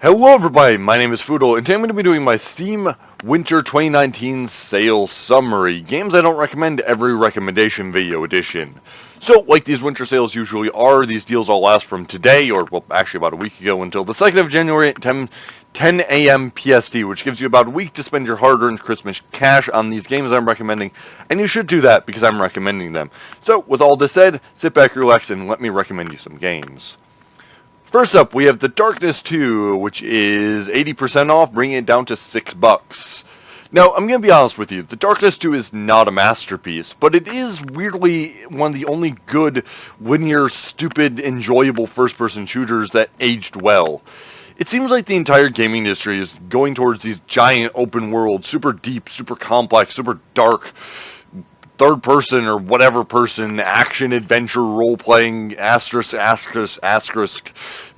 Hello everybody, my name is Foodle, and today I'm going to be doing my Steam Winter 2019 sale summary. Games I don't recommend every recommendation video edition. So, like these winter sales usually are, these deals all last from today, or well, actually about a week ago, until the 2nd of January at 10 a.m. PST, which gives you about a week to spend your hard-earned Christmas cash on these games I'm recommending, and you should do that because I'm recommending them. So, with all this said, sit back, relax, and let me recommend you some games. First up, we have The Darkness 2, which is 80% off, bringing it down to $6. Now, I'm going to be honest with you, The Darkness 2 is not a masterpiece, but it is weirdly one of the only good, linear, stupid, enjoyable first-person shooters that aged well. It seems like the entire gaming industry is going towards these giant open world, super deep, super complex, super dark, third person or whatever person, action, adventure, role-playing, asterisk,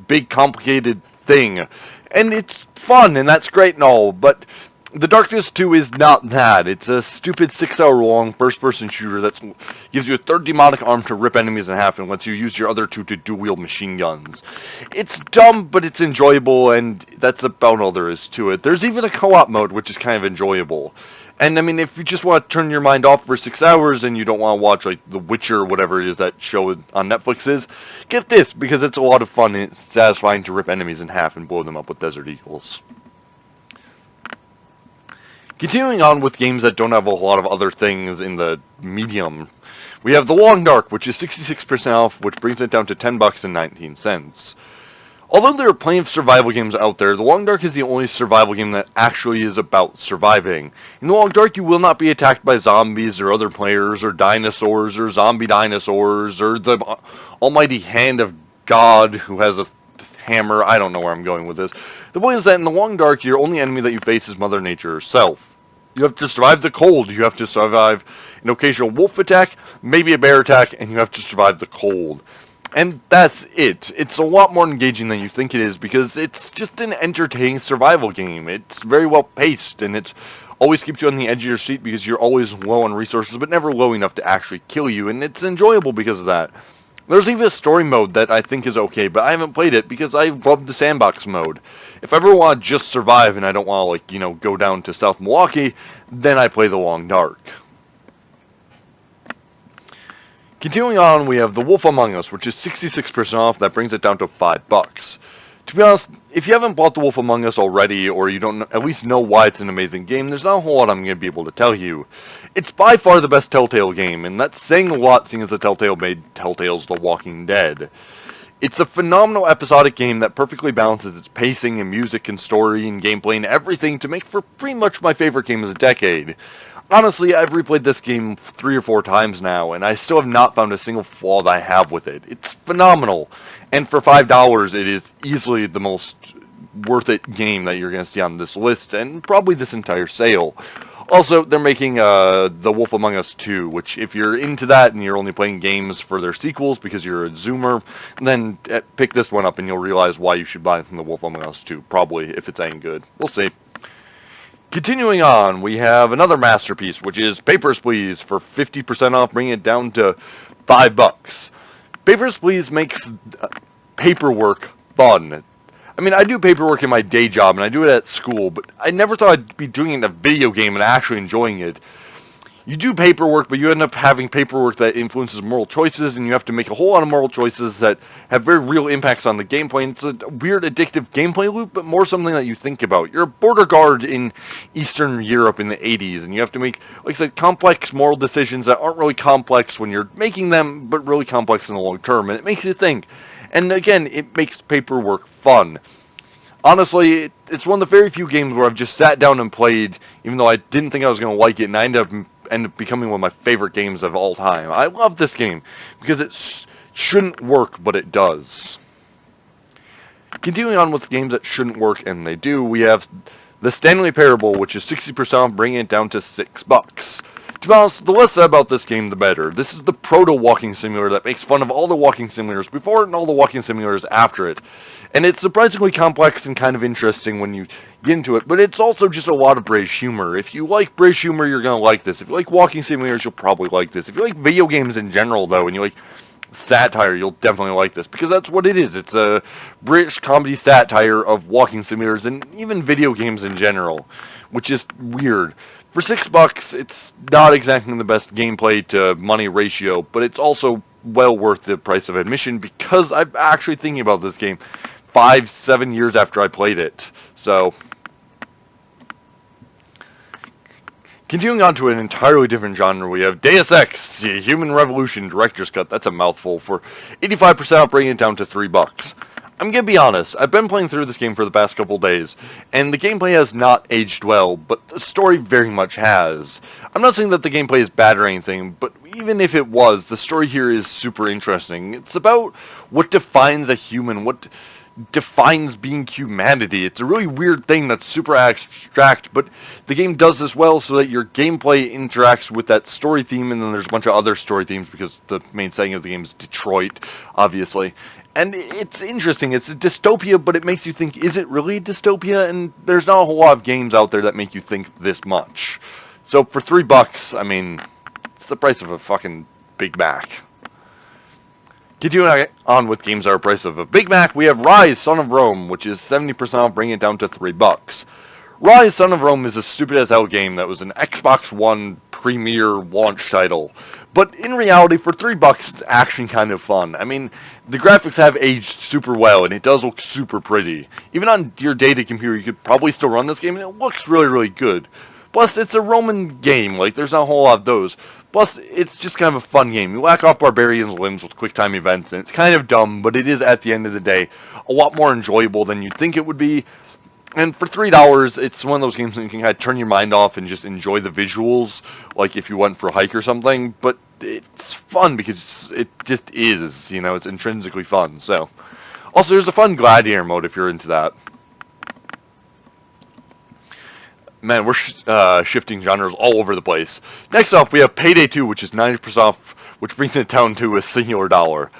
big complicated thing. And it's fun, and that's great and all, but The Darkness 2 is not that. It's a stupid 6-hour-long first-person shooter that gives you a third demonic arm to rip enemies in half and lets you use your other two to dual-wield machine guns. It's dumb, but it's enjoyable, and that's about all there is to it. There's even a co-op mode, which is kind of enjoyable. And, I mean, if you just want to turn your mind off for 6 hours and you don't want to watch, like, The Witcher or whatever it is that show on Netflix is, get this, because it's a lot of fun and it's satisfying to rip enemies in half and blow them up with Desert Eagles. Continuing on with games that don't have a lot of other things in the medium, we have The Long Dark, which is 66% off, which brings it down to $10.19. Although there are plenty of survival games out there, The Long Dark is the only survival game that actually is about surviving. In The Long Dark, you will not be attacked by zombies or other players or dinosaurs or zombie dinosaurs or the almighty hand of God who has a hammer. I don't know where I'm going with this. The point is that in The Long Dark, your only enemy that you face is Mother Nature herself. You have to survive the cold, you have to survive an occasional wolf attack, maybe a bear attack, and you have to survive the cold. And that's it. It's a lot more engaging than you think it is because it's just an entertaining survival game. It's very well paced and it always keeps you on the edge of your seat because you're always low on resources but never low enough to actually kill you, and it's enjoyable because of that. There's even a story mode that I think is okay, but I haven't played it because I love the sandbox mode. If I ever want to just survive and I don't want to, go down to South Milwaukee, then I play The Long Dark. Continuing on, we have The Wolf Among Us, which is 66% off. That brings it down to $5. To be honest, if you haven't bought The Wolf Among Us already, or you don't at least know why it's an amazing game, there's not a whole lot I'm going to be able to tell you. It's by far the best Telltale game, and that's saying a lot seeing as the Telltale made Telltale's The Walking Dead. It's a phenomenal episodic game that perfectly balances its pacing and music and story and gameplay and everything to make for pretty much my favorite game of the decade. Honestly, I've replayed this game 3 or 4 times now, and I still have not found a single flaw that I have with it. It's phenomenal, and for $5, it is easily the most worth it game that you're going to see on this list, and probably this entire sale. Also, they're making The Wolf Among Us 2, which if you're into that and you're only playing games for their sequels because you're a zoomer, then pick this one up and you'll realize why you should buy The Wolf Among Us 2, probably, if it's any good. We'll see. Continuing on, we have another masterpiece, which is Papers, Please, for 50% off, bringing it down to $5. Papers, Please makes paperwork fun. I mean, I do paperwork in my day job, and I do it at school, but I never thought I'd be doing it in a video game and actually enjoying it. You do paperwork, but you end up having paperwork that influences moral choices, and you have to make a whole lot of moral choices that have very real impacts on the gameplay. And it's a weird, addictive gameplay loop, but more something that you think about. You're a border guard in Eastern Europe in the 80s, and you have to make, like I said, complex moral decisions that aren't really complex when you're making them, but really complex in the long term, and it makes you think. And again, it makes paperwork fun. Honestly, it's one of the very few games where I've just sat down and played, even though I didn't think I was going to like it, and I ended up becoming one of my favorite games of all time. I love this game because it shouldn't work, but it does. Continuing on with games that shouldn't work, and they do, we have the Stanley Parable, which is 60% off, bringing it down to $6. To be honest, the less said about this game, the better. This is the proto-walking simulator that makes fun of all the walking simulators before it and all the walking simulators after it. And it's surprisingly complex and kind of interesting when you get into it, but it's also just a lot of British humor. If you like British humor, you're going to like this. If you like walking simulators, you'll probably like this. If you like video games in general, though, and you like satire, you'll definitely like this, because that's what it is. It's a British comedy satire of walking simulators and even video games in general, which is weird. For $6, it's not exactly the best gameplay to money ratio, but it's also well worth the price of admission, because I'm actually thinking about this game 5-7 years after I played it. So, continuing on to an entirely different genre, we have Deus Ex, the Human Revolution Director's Cut. That's a mouthful. For 85% off, bringing it down to $3. I'm going to be honest, I've been playing through this game for the past couple days, and the gameplay has not aged well, but the story very much has. I'm not saying that the gameplay is bad or anything, but even if it was, the story here is super interesting. It's about what defines a human, what defines being humanity. It's a really weird thing that's super abstract, but the game does this well so that your gameplay interacts with that story theme, and then there's a bunch of other story themes because the main setting of the game is Detroit, obviously. And it's interesting. It's a dystopia, but it makes you think, is it really a dystopia? And there's not a whole lot of games out there that make you think this much. So for $3, I mean, it's the price of a fucking Big Mac. Continuing on with games that are the price of a Big Mac, we have Ryse Son of Rome, which is 70% off, bringing it down to $3. Ryse Son of Rome is a stupid as hell game that was an Xbox One premier launch title. But in reality, for $3, it's actually kind of fun. I mean, the graphics have aged super well, and it does look super pretty. Even on your dated computer, you could probably still run this game, and it looks really, really good. Plus, it's a Roman game. Like, there's not a whole lot of those. Plus, it's just kind of a fun game. You whack off barbarians' limbs with quick time events, and it's kind of dumb, but it is, at the end of the day, a lot more enjoyable than you'd think it would be. And for $3, it's one of those games that you can kind of turn your mind off and just enjoy the visuals, like if you went for a hike or something. But it's fun because it just is, you know, it's intrinsically fun. So, also there's a fun gladiator mode if you're into that. Man, we're shifting genres all over the place. Next up, we have Payday II, which is 90% off, which brings it down to a singular dollar.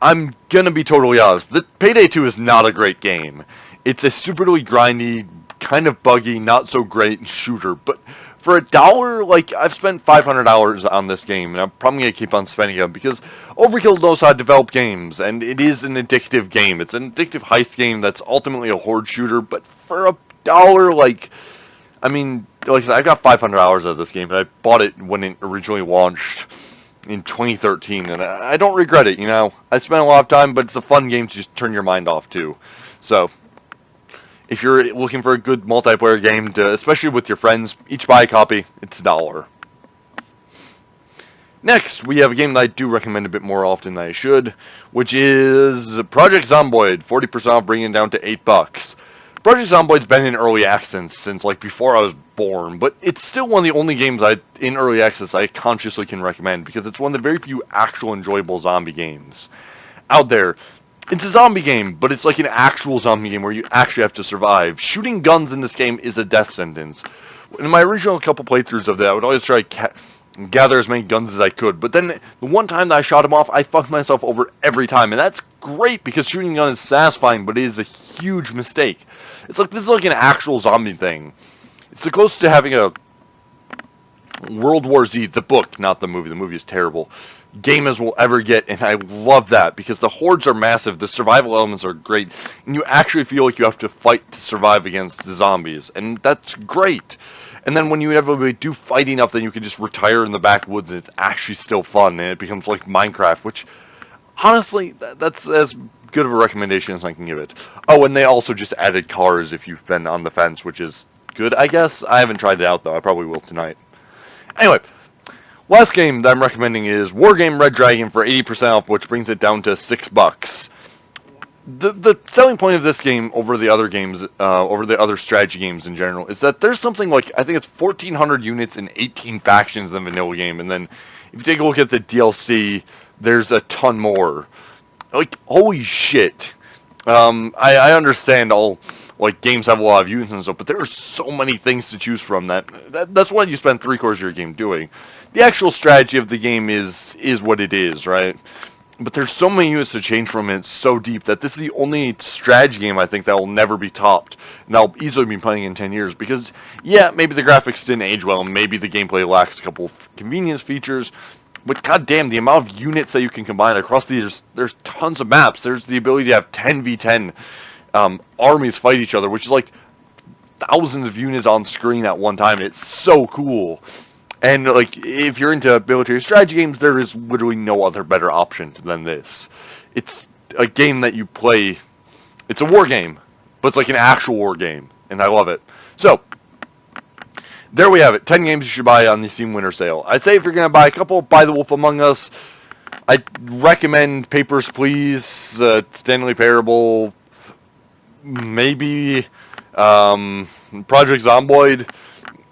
I'm gonna be totally honest, Payday 2 is not a great game. It's a superly grindy, kind of buggy, not so great shooter, but for $1, like, I've spent $500 on this game, and I'm probably going to keep on spending them, because Overkill knows how to develop games, and it is an addictive game. It's an addictive heist game that's ultimately a horde shooter, but for $1, like, I mean, like I said, I got $500 out of this game, and I bought it when it originally launched in 2013, and I don't regret it, you know. I spent a lot of time, but it's a fun game to just turn your mind off to. So, if you're looking for a good multiplayer game, to, especially with your friends, each buy a copy, it's $1. Next, we have a game that I do recommend a bit more often than I should, which is Project Zomboid, 40% off, bringing it down to $8. Project Zomboid's been in early access since, like, before I was born, but it's still one of the only games in early access I consciously can recommend, because it's one of the very few actual enjoyable zombie games out there. It's a zombie game, but it's like an actual zombie game where you actually have to survive. Shooting guns in this game is a death sentence. In my original couple playthroughs of that, I would always try to gather as many guns as I could, but then the one time that I shot them off, I fucked myself over every time, and that's great because shooting a gun is satisfying, but it is a huge mistake. It's like, this is like an actual zombie thing. It's the closest to having a World War Z, the book, not the movie. The movie is terrible, game as we'll ever get, and I love that because the hordes are massive, the survival elements are great, and you actually feel like you have to fight to survive against the zombies, and that's great. And then when you inevitably do fight enough, then you can just retire in the backwoods, and it's actually still fun, and it becomes like Minecraft, which, honestly, that's as good of a recommendation as I can give it. Oh, and they also just added cars if you've been on the fence, which is good, I guess. I haven't tried it out, though. I probably will tonight. Anyway, last game that I'm recommending is Wargame Red Dragon for 80% off, which brings it down to $6. The selling point of this game over the other games, over the other strategy games in general, is that there's something like, I think it's 1,400 units and 18 factions in the vanilla game, and then if you take a look at the DLC, there's a ton more. Like, holy shit. I understand all, like, games have a lot of units and stuff, but there are so many things to choose from that's what you spend 3/4 of your game doing. The actual strategy of the game is what it is, right? But there's so many units to change from, and it's so deep that this is the only strategy game I think that will never be topped. And I'll easily be playing in 10 years because, yeah, maybe the graphics didn't age well, and maybe the gameplay lacks a couple of convenience features, But goddamn, the amount of units that you can combine across these, there's tons of maps. There's the ability to have 10v10 armies fight each other, which is like thousands of units on screen at one time. It's so cool. And like, if you're into military strategy games, there is literally no other better option than this. It's a game that you play. It's a war game, but it's like an actual war game, and I love it. So, there we have it. 10 games you should buy on the Steam Winter Sale. I'd say if you're going to buy a couple, buy The Wolf Among Us. I'd recommend Papers, Please, Stanley Parable, maybe Project Zomboid.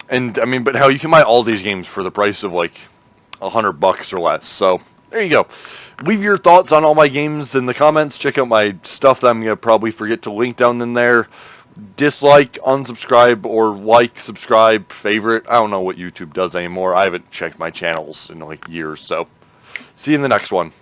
And, I mean, but hell, you can buy all these games for the price of, like, $100 or less. So, there you go. Leave your thoughts on all my games in the comments. Check out my stuff that I'm going to probably forget to link down in there. Dislike, unsubscribe, or like, subscribe, favorite. I don't know what YouTube does anymore. I haven't checked my channels in, like, years. So, see you in the next one.